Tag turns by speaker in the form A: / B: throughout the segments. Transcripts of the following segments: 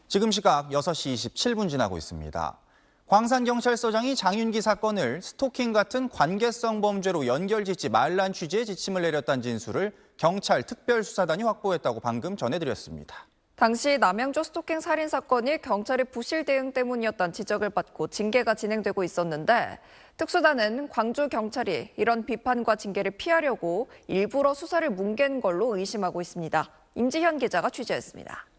A: 지금 시각 6시 27분 지나고 있습니다. 광산경찰서장이 장윤기 사건을 스토킹 같은 관계성 범죄로 연결짓지 말란 취지의 지침을 내렸다는 진술을 경찰 특별수사단이 확보했다고 방금 전해드렸습니다.
B: 당시 남양주 스토킹 살인 사건이 경찰의 부실 대응 때문이었다는 지적을 받고 징계가 진행되고 있었는데 특수단은 광주 경찰이 이런 비판과 징계를 피하려고 일부러 수사를 뭉갠 걸로 의심하고 있습니다. 임지현 기자가 취재했습니다.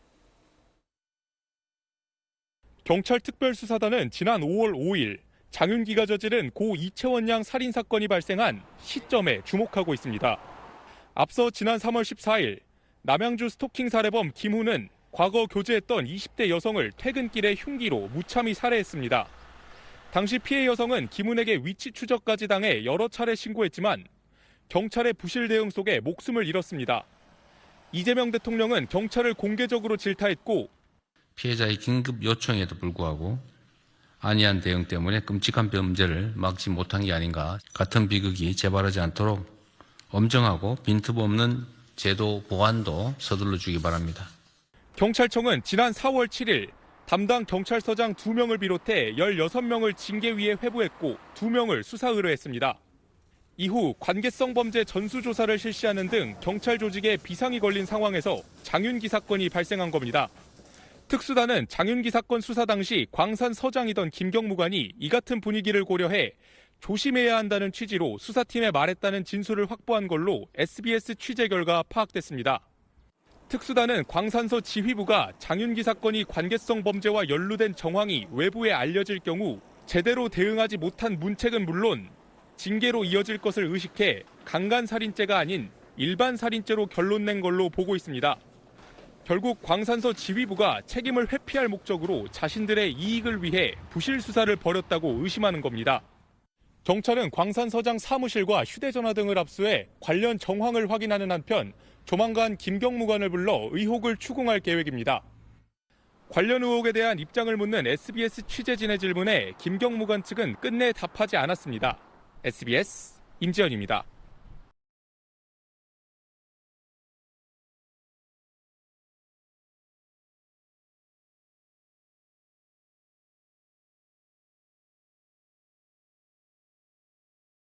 C: 경찰 특별수사단은 지난 5월 5일 장윤기가 저지른 고 이채원 양 살인 사건이 발생한 시점에 주목하고 있습니다. 앞서 지난 3월 14일 남양주 스토킹 살해범 김훈은 과거 교제했던 20대 여성을 퇴근길에 흉기로 무참히 살해했습니다. 당시 피해 여성은 김훈에게 위치 추적까지 당해 여러 차례 신고했지만 경찰의 부실 대응 속에 목숨을 잃었습니다. 이재명 대통령은 경찰을 공개적으로 질타했고
D: 피해자의 긴급 요청에도 불구하고 안이한 대응 때문에 끔찍한 범죄를 막지 못한 게 아닌가. 같은 비극이 재발하지 않도록 엄정하고 빈틈 없는 제도 보완도 서둘러 주기 바랍니다.
C: 경찰청은 지난 4월 7일 담당 경찰서장 2명을 비롯해 16명을 징계위에 회부했고 2명을 수사 의뢰했습니다. 이후 관계성 범죄 전수조사를 실시하는 등 경찰 조직에 비상이 걸린 상황에서 장윤기 사건이 발생한 겁니다. 특수단은 장윤기 사건 수사 당시 광산서장이던 김경무관이 이 같은 분위기를 고려해 조심해야 한다는 취지로 수사팀에 말했다는 진술을 확보한 걸로 SBS 취재 결과 파악됐습니다. 특수단은 광산서 지휘부가 장윤기 사건이 관계성 범죄와 연루된 정황이 외부에 알려질 경우 제대로 대응하지 못한 문책은 물론 징계로 이어질 것을 의식해 강간살인죄가 아닌 일반 살인죄로 결론 낸 걸로 보고 있습니다. 결국 광산서 지휘부가 책임을 회피할 목적으로 자신들의 이익을 위해 부실 수사를 벌였다고 의심하는 겁니다. 경찰은 광산서장 사무실과 휴대전화 등을 압수해 관련 정황을 확인하는 한편 조만간 김경무관을 불러 의혹을 추궁할 계획입니다. 관련 의혹에 대한 입장을 묻는 SBS 취재진의 질문에 김경무관 측은 끝내 답하지 않았습니다. SBS 임지연입니다.